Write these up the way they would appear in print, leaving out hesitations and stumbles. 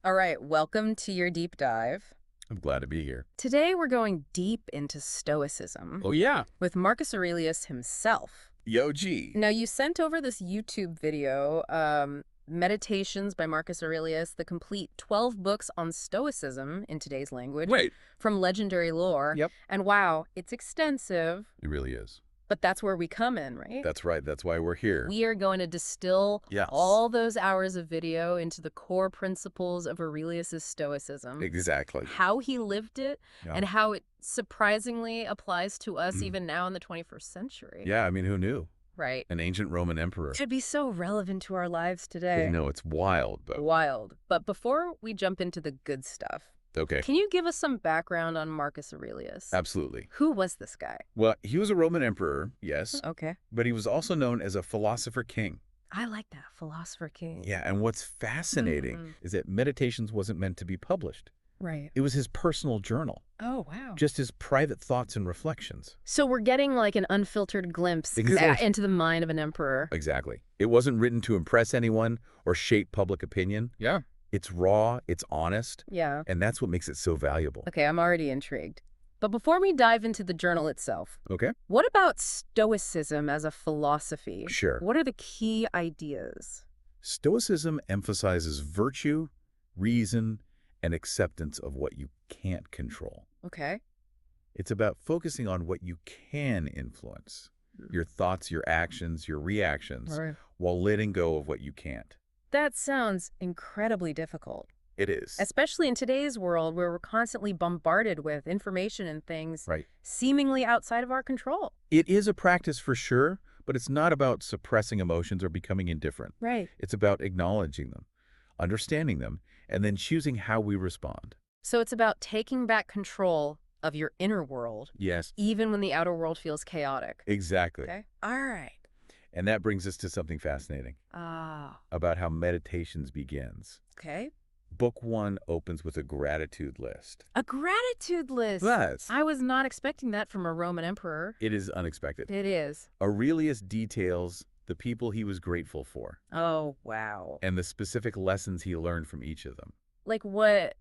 All right, welcome to your deep dive. I'm glad to be here. Today we're going deep into Stoicism Oh, yeah. with Marcus Aurelius himself. Yo, G. Now, you sent over this YouTube video, Meditations by Marcus Aurelius, the complete 12 books on Stoicism in today's language Wait. from legendary lore. Yep. And wow, it's extensive, It really is. but that's where we come in, right? That's right. That's why we're here. We are going to distill Yes. all those hours of video into the core principles of Aurelius's Stoicism. Exactly. How he lived it, Yeah. and how it surprisingly applies to us even now in the 21st century. Yeah, I mean, who knew? Right. An ancient Roman emperor. Should be so relevant to our lives today. I know, it's wild, but... Wild. But before we jump into the good stuff, Okay. can you give us some background on Marcus Aurelius? Absolutely. Who was this guy? Well, he was a Roman emperor, yes, Okay. but he was also known as a philosopher king. I like that. Philosopher king. Yeah, and what's fascinating is that Meditations wasn't meant to be published. Right. It was his personal journal, Oh, wow. just his private thoughts and reflections. So we're getting like an unfiltered glimpse Exactly. into the mind of an emperor. Exactly. It wasn't written to impress anyone or shape public opinion. Yeah. It's raw, it's honest, Yeah. and that's what makes it so valuable. Okay, I'm already intrigued. But before we dive into the journal itself, Okay? what about Stoicism as a philosophy? Sure. What are the key ideas? Stoicism emphasizes virtue, reason, and acceptance of what you can't control. Okay. It's about focusing on what you can influence, your thoughts, your actions, your reactions, Right. while letting go of what you can't. That sounds incredibly difficult, It is. especially in today's world where we're constantly bombarded with information and things Right. seemingly outside of our control. It is a practice for sure, but it's not about suppressing emotions or becoming indifferent. Right. It's about acknowledging them, understanding them, and then choosing how we respond. So it's about taking back control of your inner world, Yes, even when the outer world feels chaotic. exactly. Okay. All right. And that brings us to something fascinating Ah, about how Meditations begins. okay. Book 1 opens with a gratitude list. A gratitude list. Yes. I was not expecting that from a Roman emperor. It is unexpected. It is. Aurelius details the people he was grateful for Oh, wow. and the specific lessons he learned from each of them. Like what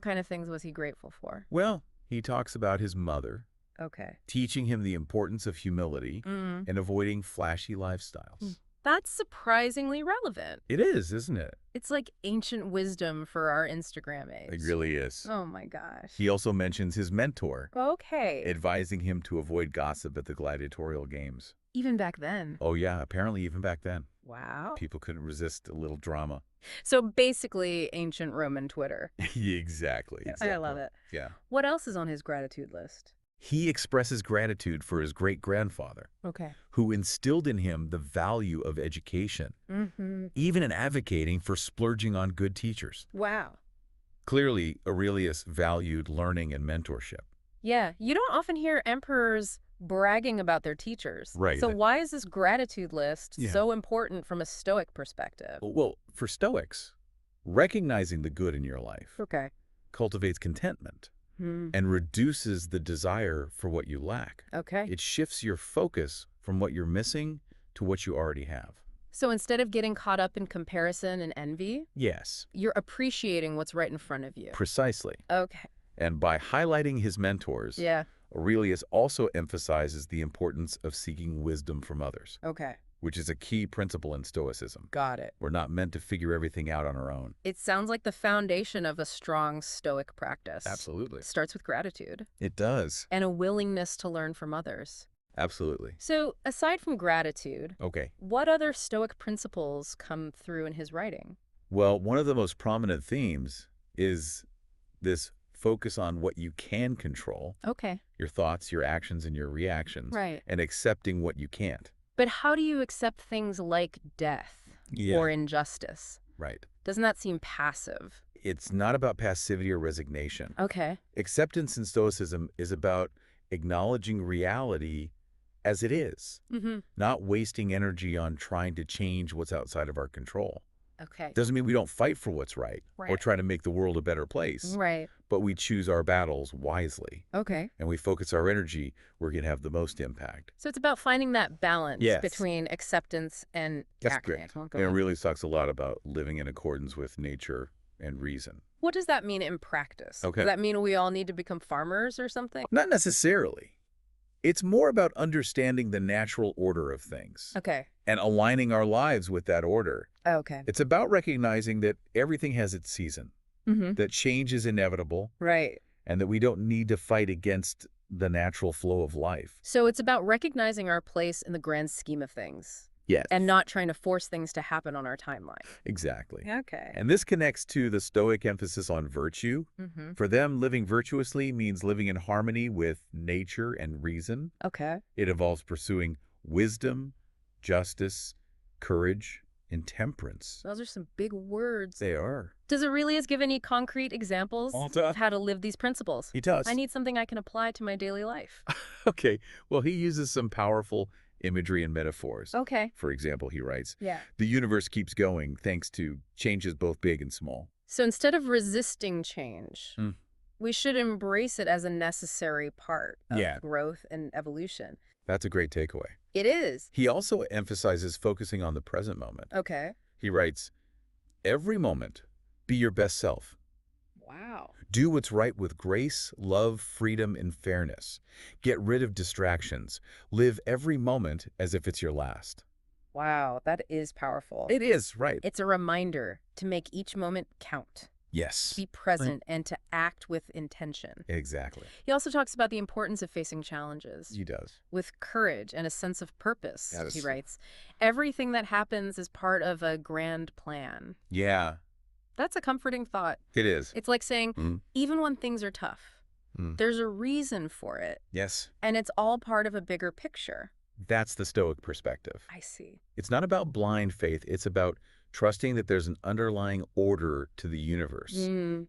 kind of things was he grateful for? Well, he talks about his mother, Okay. teaching him the importance of humility and avoiding flashy lifestyles. That's surprisingly relevant. It is, isn't it? It's like ancient wisdom for our Instagram age. It really is. Oh my gosh. He also mentions his mentor, Okay. advising him to avoid gossip at the gladiatorial games. Even back then. Oh yeah, apparently even back then, Wow. people couldn't resist a little drama. So basically ancient Roman Twitter. Exactly. I love it. Yeah. What else is on his gratitude list? He expresses gratitude for his great-grandfather, Okay. who instilled in him the value of education, even in advocating for splurging on good teachers. Wow. Clearly, Aurelius valued learning and mentorship. Yeah, you don't often hear emperors bragging about their teachers. Right. So why is this gratitude list Yeah. so important from a Stoic perspective? Well, for Stoics, recognizing the good in your life Okay. cultivates contentment Hmm. and reduces the desire for what you lack. Okay. It shifts your focus from what you're missing to what you already have. So instead of getting caught up in comparison and envy, Yes, you're appreciating what's right in front of you. precisely. Okay. And by highlighting his mentors, Yeah. Aurelius also emphasizes the importance of seeking wisdom from others, Okay. which is a key principle in Stoicism. Got it. We're not meant to figure everything out on our own. It sounds like the foundation of a strong Stoic practice. Absolutely. It starts with gratitude It does. and a willingness to learn from others. Absolutely. So aside from gratitude, Okay. what other Stoic principles come through in his writing? Well, one of the most prominent themes is this focus on what you can control, Okay. your thoughts, your actions, and your reactions, Right. and accepting what you can't. But how do you accept things like death Yeah. or injustice? Right. Doesn't that seem passive? It's not about passivity or resignation. Okay. Acceptance in Stoicism is about acknowledging reality as it is, not wasting energy on trying to change what's outside of our control. Okay. Doesn't mean we don't fight for what's right or Right. try to make the world a better place, Right. but we choose our battles wisely Okay. and we focus our energy where we can have the most impact. So it's about finding that balance Yes. between acceptance and That's acting. great. Well, go And it on. really talks a lot about living in accordance with nature and reason. What does that mean in practice? Okay. Does that mean we all need to become farmers or something? Not necessarily. It's more about understanding the natural order of things Okay. and aligning our lives with that order. Okay. It's about recognizing that everything has its season, Mm-hmm. that change is inevitable, Right. and that we don't need to fight against the natural flow of life. So it's about recognizing our place in the grand scheme of things Yes. and not trying to force things to happen on our timeline. Exactly. Okay. And this connects to the Stoic emphasis on virtue. Mm-hmm. For them, living virtuously means living in harmony with nature and reason. Okay. It involves pursuing wisdom, justice, courage, and temperance. Those are some big words. They are. Does Aurelius give any concrete examples All the- of how to live these principles? He does. I need something I can apply to my daily life. Okay, well, he uses some powerful imagery and metaphors. Okay. For example, he writes, Yeah. the universe keeps going thanks to changes both big and small. So instead of resisting change, Mm. we should embrace it as a necessary part of Yeah. growth and evolution. That's a great takeaway. It is. He also emphasizes focusing on the present moment. Okay. He writes, every moment, be your best self. Wow. Do what's right with grace, love, freedom, and fairness. Get rid of distractions. Live every moment as if it's your last. Wow, that is powerful. It is, right. It's a reminder to make each moment count, Yes. to be present, and to act with intention. Exactly. He also talks about the importance of facing challenges He does. with courage and a sense of purpose. Yes. He writes, everything that happens is part of a grand plan. Yeah, That's a comforting thought. it is. It's like saying, Mm. even when things are tough, there's a reason for it, Yes. and it's all part of a bigger picture. That's the Stoic perspective. I see. It's not about blind faith. It's about trusting that there's an underlying order to the universe,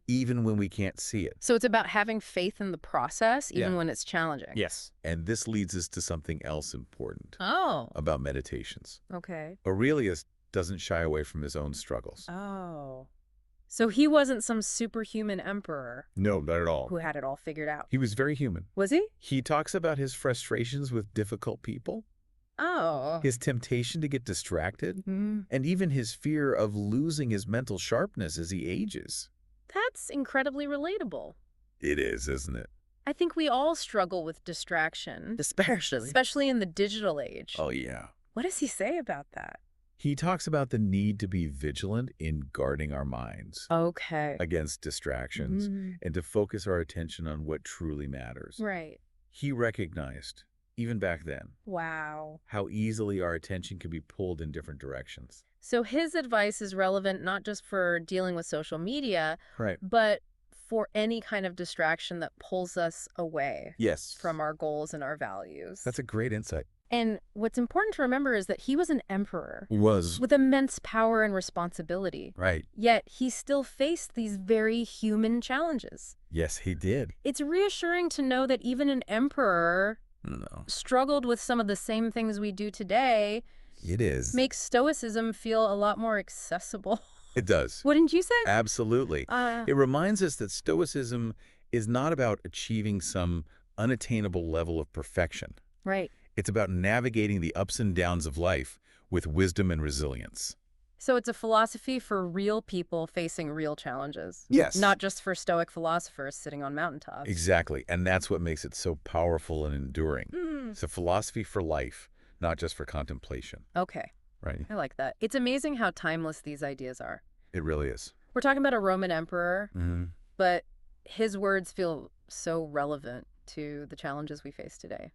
even when we can't see it. So it's about having faith in the process, even Yeah. when it's challenging. Yes. And this leads us to something else important Oh, about meditations. okay. Aurelius doesn't shy away from his own struggles. Oh. So he wasn't some superhuman emperor No, not at all. who had it all figured out. He was very human. Was he? He talks about his frustrations with difficult people, Oh. his temptation to get distracted, Mm. and even his fear of losing his mental sharpness as he ages. That's incredibly relatable. It is, isn't it? I think we all struggle with distraction, especially in the digital age. Oh, yeah. What does he say about that? He talks about the need to be vigilant in guarding our minds Okay. against distractions and to focus our attention on what truly matters. Right. He recognized, even back then, Wow. how easily our attention could be pulled in different directions. So his advice is relevant not just for dealing with social media, Right. but for any kind of distraction that pulls us away Yes. from our goals and our values. That's a great insight. And what's important to remember is that he was an emperor Was. with immense power and responsibility. Right. Yet he still faced these very human challenges. Yes, he did. It's reassuring to know that even an emperor No. struggled with some of the same things we do today. It is. Makes Stoicism feel a lot more accessible. It does. Wouldn't you say? Absolutely. It reminds us that Stoicism is not about achieving some unattainable level of perfection. Right. It's about navigating the ups and downs of life with wisdom and resilience. So it's a philosophy for real people facing real challenges. Yes. Not just for Stoic philosophers sitting on mountaintops. Exactly. And that's what makes it so powerful and enduring. It's a philosophy for life, not just for contemplation. Okay. Right? I like that. It's amazing how timeless these ideas are. It really is. We're talking about a Roman emperor, Mm-hmm. but his words feel so relevant to the challenges we face today.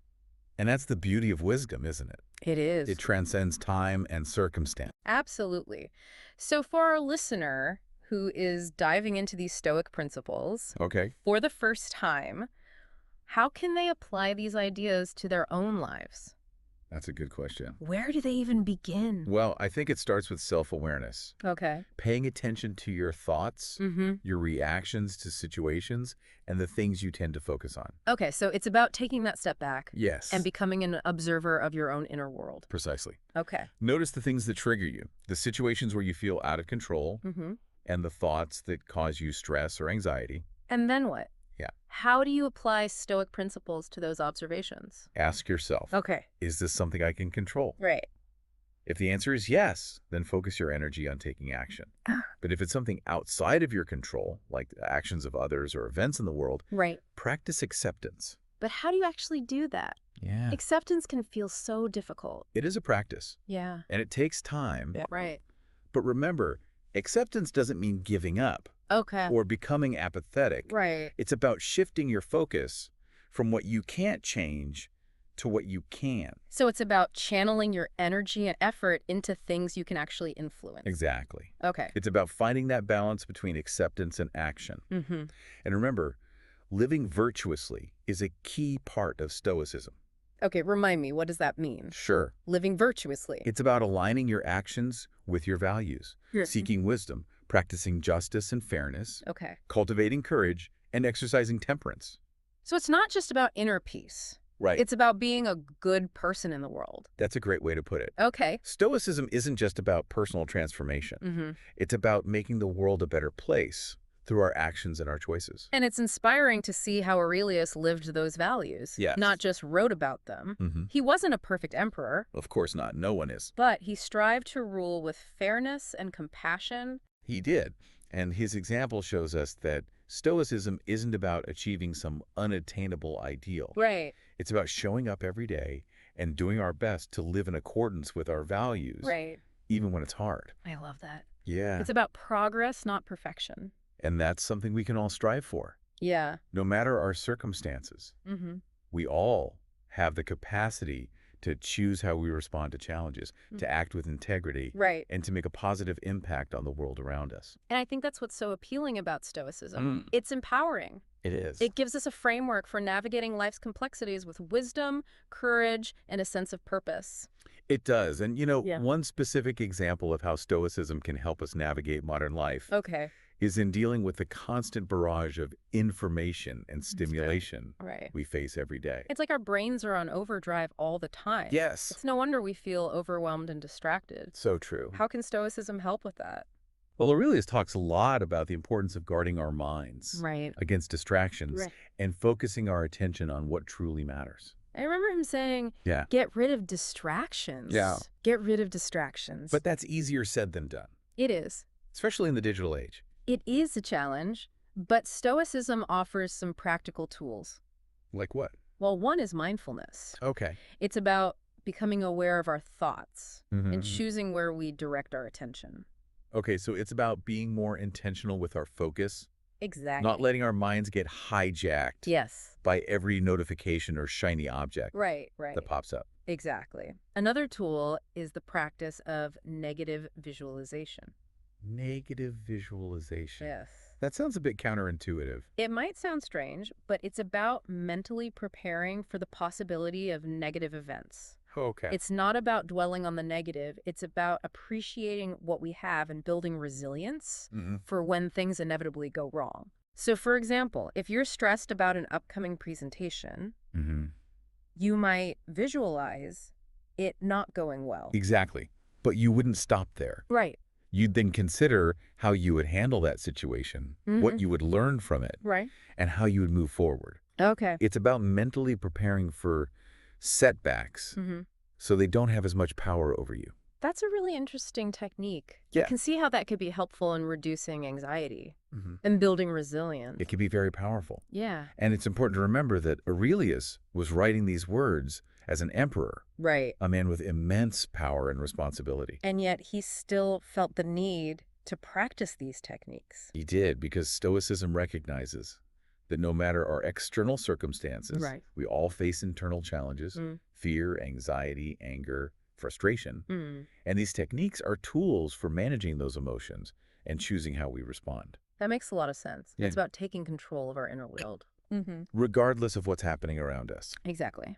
And that's the beauty of wisdom, isn't it? It is. It transcends time and circumstance. Absolutely. So for our listener who is diving into these Stoic principles Okay. for the first time, how can they apply these ideas to their own lives? That's a good question. Where do they even begin? Well, I think it starts with self-awareness. Okay. Paying attention to your thoughts, your reactions to situations, and the things you tend to focus on. Okay, so it's about taking that step back Yes. and becoming an observer of your own inner world. Precisely. Okay. Notice the things that trigger you, the situations where you feel out of control, and the thoughts that cause you stress or anxiety. And then what? Yeah. How do you apply Stoic principles to those observations? Ask yourself, Okay. is this something I can control? Right. If the answer is yes, then focus your energy on taking action. But if it's something outside of your control, like the actions of others or events in the world, Right. practice acceptance. But how do you actually do that? Yeah. Acceptance can feel so difficult. It is a practice, Yeah. and it takes time. Yeah. Right. But remember, acceptance doesn't mean giving up Okay. or becoming apathetic. Right. It's about shifting your focus from what you can't change to what you can. So it's about channeling your energy and effort into things you can actually influence. Exactly. Okay. It's about finding that balance between acceptance and action. Mm-hmm. And remember, living virtuously is a key part of Stoicism. Okay, remind me, what does that mean? Sure. Living virtuously. It's about aligning your actions with your values, Yeah. seeking wisdom, practicing justice and fairness, Okay. cultivating courage, and exercising temperance. So it's not just about inner peace. Right. It's about being a good person in the world. That's a great way to put it. Okay. Stoicism isn't just about personal transformation. Mm-hmm. It's about making the world a better place through our actions and our choices. And it's inspiring to see how Aurelius lived those values, Yes. not just wrote about them. Mm-hmm. He wasn't a perfect emperor, Of course not. No one is. but he strived to rule with fairness and compassion. He did. And his example shows us that Stoicism isn't about achieving some unattainable ideal. Right. It's about showing up every day and doing our best to live in accordance with our values, Right. even when it's hard. I love that. Yeah. It's about progress, not perfection. And that's something we can all strive for. Yeah. No matter our circumstances, Mm-hmm. we all have the capacity to choose how we respond to challenges, to act with integrity, Right. and to make a positive impact on the world around us. And I think that's what's so appealing about Stoicism. It's empowering. It is. It gives us a framework for navigating life's complexities with wisdom, courage, and a sense of purpose. It does. And, Yeah. one specific example of how Stoicism can help us navigate modern life Okay. is in dealing with the constant barrage of information and stimulation Right. we face every day. It's like our brains are on overdrive all the time. Yes. It's no wonder we feel overwhelmed and distracted. So true. How can Stoicism help with that? Well, Aurelius talks a lot about the importance of guarding our minds Right. against distractions Right. and focusing our attention on what truly matters. I remember him saying, Yeah. get rid of distractions. Yeah. Get rid of distractions. But that's easier said than done, it is. especially in the digital age. It is a challenge, but Stoicism offers some practical tools. Like what? Well, one is mindfulness. Okay. It's about becoming aware of our thoughts Mhm. and choosing where we direct our attention. Okay, so it's about being more intentional with our focus, Exactly. not letting our minds get hijacked Yes. by every notification or shiny object Right, right. that pops up. Exactly. Another tool is the practice of negative visualization. Negative visualization. Yes. That sounds a bit counterintuitive. It might sound strange, but it's about mentally preparing for the possibility of negative events. Okay. It's not about dwelling on the negative. It's about appreciating what we have and building resilience for when things inevitably go wrong. So, for example, if you're stressed about an upcoming presentation, you might visualize it not going well. Exactly. But you wouldn't stop there. Right. You'd then consider how you would handle that situation, what you would learn from it, Right. and how you would move forward. Okay. It's about mentally preparing for setbacks so they don't have as much power over you. That's a really interesting technique. Yeah. You can see how that could be helpful in reducing anxiety and building resilience. It can be very powerful. Yeah. And it's important to remember that Aurelius was writing these words as an emperor, Right. a man with immense power and responsibility. And yet he still felt the need to practice these techniques. He did, because Stoicism recognizes that no matter our external circumstances, Right. we all face internal challenges, fear, anxiety, anger, frustration. And these techniques are tools for managing those emotions and choosing how we respond, That makes a lot of sense. Yeah. It's about taking control of our inner world. regardless of what's happening around us. Exactly.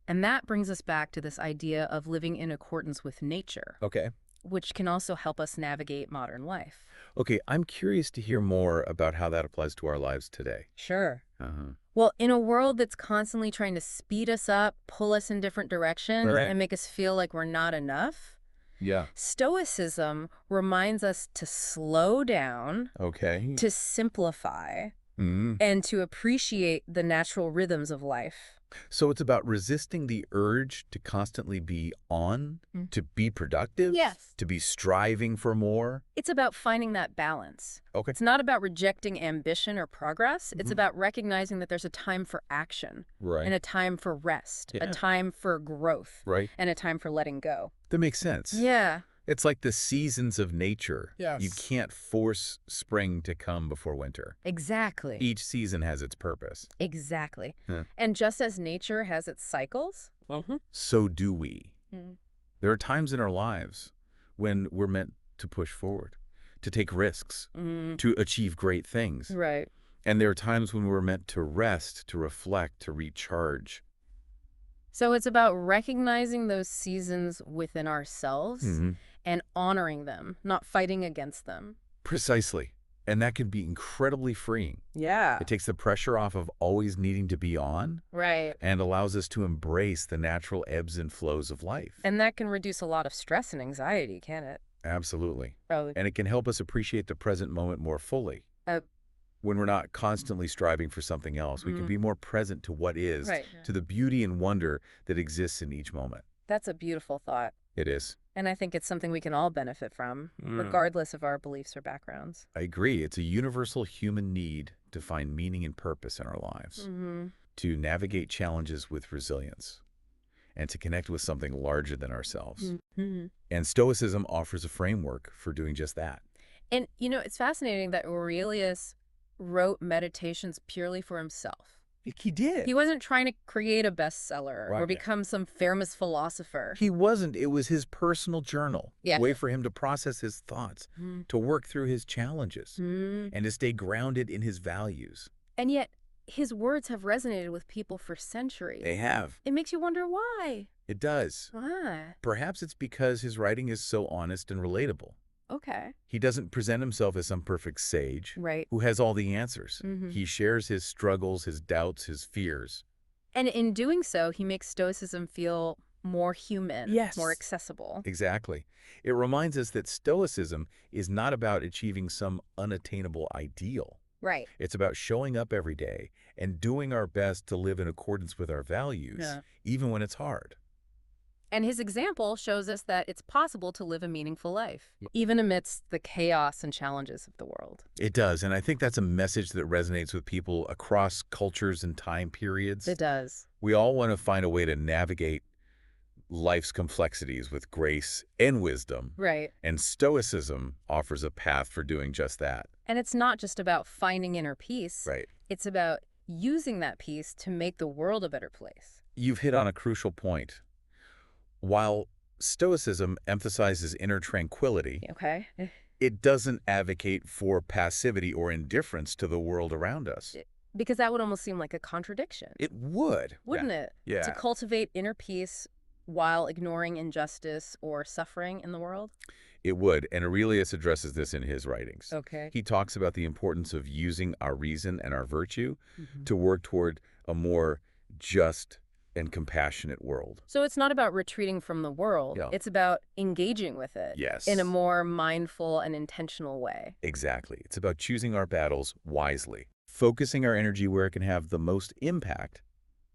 And that brings us back to this idea of living in accordance with nature, Okay. which can also help us navigate modern life. Okay, I'm curious to hear more about how that applies to our lives today. Sure. Uh-huh. Well, in a world that's constantly trying to speed us up, pull us in different directions, Right. and make us feel like we're not enough, Yeah. Stoicism reminds us to slow down, Okay. to simplify, Mm. and to appreciate the natural rhythms of life. So it's about resisting the urge to constantly be on, Mm. to be productive, Yes. to be striving for more. It's about finding that balance. Okay. It's not about rejecting ambition or progress. It's Mhm. about recognizing that there's a time for action Right. and a time for rest, a Yeah. time for growth, Right. and a time for letting go. That makes sense. Yeah. It's like the seasons of nature. Yes. You can't force spring to come before winter. Exactly. Each season has its purpose. Exactly. Huh. And just as nature has its cycles, So do we. Mm. There are times in our lives when we're meant to push forward, to take risks, to achieve great things. Right. And there are times when we're meant to rest, to reflect, to recharge. So it's about recognizing those seasons within ourselves Mhm. and honoring them, not fighting against them. Precisely. And that can be incredibly freeing. Yeah. It takes the pressure off of always needing to be on Right. and allows us to embrace the natural ebbs and flows of life. And that can reduce a lot of stress and anxiety, can it? Absolutely. Oh. And it can help us appreciate the present moment more fully. Uh, When we're not constantly striving for something else, we can be more present to what is, Right. to the beauty and wonder that exists in each moment. That's a beautiful thought. It is. And I think it's something we can all benefit from, regardless of our beliefs or backgrounds. I agree. It's a universal human need to find meaning and purpose in our lives, to navigate challenges with resilience, and to connect with something larger than ourselves. And Stoicism offers a framework for doing just that. And, it's fascinating that Aurelius wrote meditations purely for himself. He did. He wasn't trying to create a bestseller or Right. become some famous philosopher. He wasn't. It was his personal journal. Yeah. A way for him to process his thoughts, to work through his challenges, and to stay grounded in his values. And yet, his words have resonated with people for centuries. They have. It makes you wonder why. It does. Why? Perhaps it's because his writing is so honest and relatable. Okay. He doesn't present himself as some perfect sage Right. who has all the answers. He shares his struggles, his doubts, his fears. And in doing so, he makes Stoicism feel more human, Yes. more accessible. Exactly. It reminds us that Stoicism is not about achieving some unattainable ideal. Right. It's about showing up every day and doing our best to live in accordance with our values, even when it's hard. And his example shows us that it's possible to live a meaningful life, even amidst the chaos and challenges of the world. It does, and I think that's a message that resonates with people across cultures and time periods. It does. We all want to find a way to navigate life's complexities with grace and wisdom. Right. And Stoicism offers a path for doing just that. And it's not just about finding inner peace. Right. It's about using that peace to make the world a better place. You've hit on a crucial point. While Stoicism emphasizes inner tranquility, Okay. it doesn't advocate for passivity or indifference to the world around us. Because that would almost seem like a contradiction. It would. Wouldn't it? Yeah. To cultivate inner peace while ignoring injustice or suffering in the world? It would, and Aurelius addresses this in his writings. Okay. He talks about the importance of using our reason and our virtue to work toward a more just and compassionate world. So it's not about retreating from the world. Yeah. It's about engaging with it Yes. in a more mindful and intentional way. Exactly. It's about choosing our battles wisely, focusing our energy where it can have the most impact,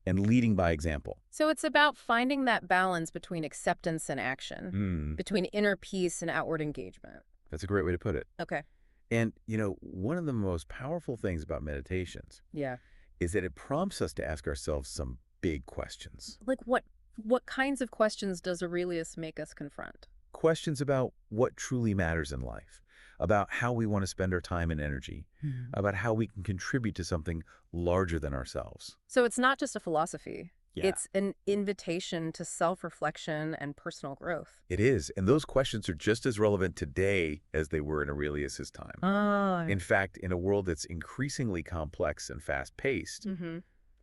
and leading by example. So it's about finding that balance between acceptance and action, between inner peace and outward engagement. That's a great way to put it. Okay. And, one of the most powerful things about meditations Yeah. is that it prompts us to ask ourselves some big questions. Like what kinds of questions does Aurelius make us confront? Questions about what truly matters in life, about how we want to spend our time and energy, about how we can contribute to something larger than ourselves. So it's not just a philosophy. Yeah. It's an invitation to self-reflection and personal growth. It is, and those questions are just as relevant today as they were in Aurelius's time. Oh. In fact, in a world that's increasingly complex and fast-paced,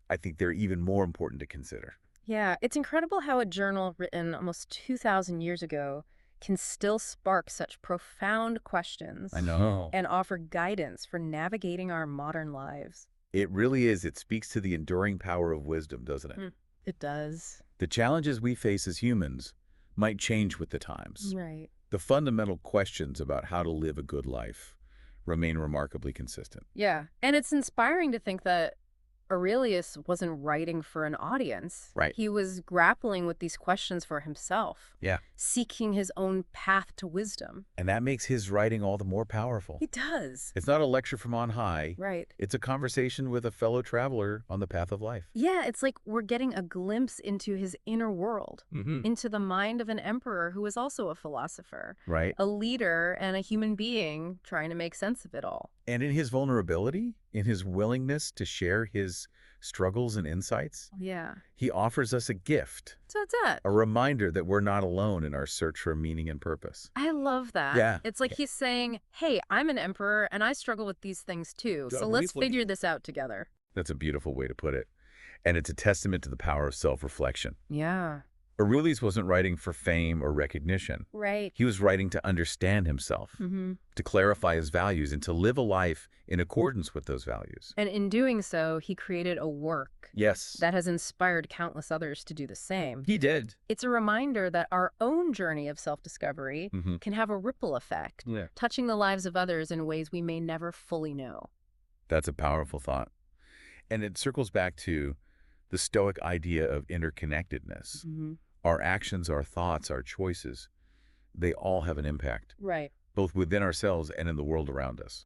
I think they're even more important to consider. Yeah, it's incredible how a journal written almost 2,000 years ago can still spark such profound questions. I know. And offer guidance for navigating our modern lives. It really is. It speaks to the enduring power of wisdom, doesn't it? It does. The challenges we face as humans might change with the times. Right. The fundamental questions about how to live a good life remain remarkably consistent. Yeah. And it's inspiring to think that Aurelius wasn't writing for an audience. Right. He was grappling with these questions for himself, Yeah. seeking his own path to wisdom. And that makes his writing all the more powerful. He does. It's not a lecture from on high. Right. It's a conversation with a fellow traveler on the path of life. Yeah, it's like we're getting a glimpse into his inner world, into the mind of an emperor who was also a philosopher, Right. a leader, and a human being trying to make sense of it all. And in his vulnerability, in his willingness to share his struggles and insights, Yeah. he offers us a gift, So that's it. a reminder that we're not alone in our search for meaning and purpose. I love that. Yeah. It's like he's saying, hey, I'm an emperor and I struggle with these things too. So let's figure this out together. That's a beautiful way to put it. And it's a testament to the power of self-reflection. Yeah. Aurelius wasn't writing for fame or recognition. Right. He was writing to understand himself, to clarify his values, and to live a life in accordance with those values. And in doing so, he created a work Yes. that has inspired countless others to do the same. He did. It's a reminder that our own journey of self-discovery can have a ripple effect, touching the lives of others in ways we may never fully know. That's a powerful thought. And it circles back to the Stoic idea of interconnectedness. Our actions, our thoughts, our choices, they all have an impact, Right. both within ourselves and in the world around us.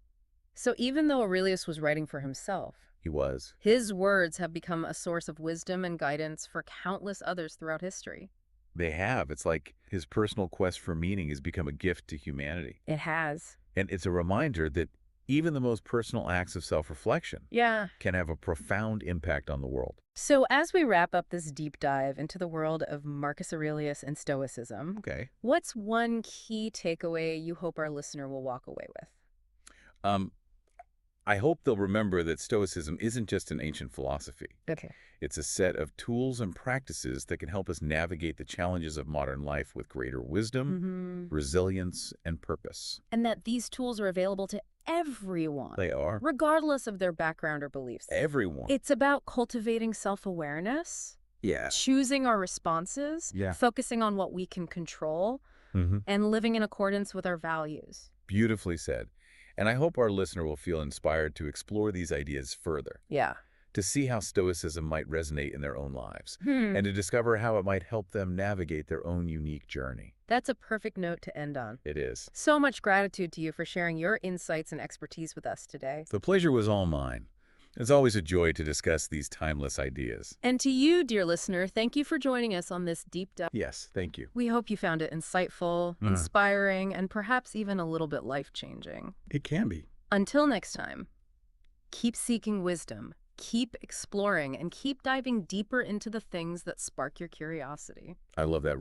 So even though Aurelius was writing for himself, He was. his words have become a source of wisdom and guidance for countless others throughout history. They have. It's like his personal quest for meaning has become a gift to humanity. It has. And it's a reminder that even the most personal acts of self-reflection Yeah. can have a profound impact on the world. So as we wrap up this deep dive into the world of Marcus Aurelius and Stoicism, Okay. what's one key takeaway you hope our listener will walk away with? I hope they'll remember that Stoicism isn't just an ancient philosophy. Okay. It's a set of tools and practices that can help us navigate the challenges of modern life with greater wisdom, resilience, and purpose. And that these tools are available to everyone, They are. regardless of their background or beliefs. Everyone. It's about cultivating self-awareness, Yeah. choosing our responses, Yeah. focusing on what we can control, and living in accordance with our values. Beautifully said. And I hope our listener will feel inspired to explore these ideas further, Yeah. to see how Stoicism might resonate in their own lives, and to discover how it might help them navigate their own unique journey. That's a perfect note to end on. It is. So much gratitude to you for sharing your insights and expertise with us today. The pleasure was all mine. It's always a joy to discuss these timeless ideas. And to you, dear listener, thank you for joining us on this deep dive. Yes, thank you. We hope you found it insightful, inspiring, and perhaps even a little bit life-changing. It can be. Until next time, keep seeking wisdom, keep exploring, and keep diving deeper into the things that spark your curiosity. I love that.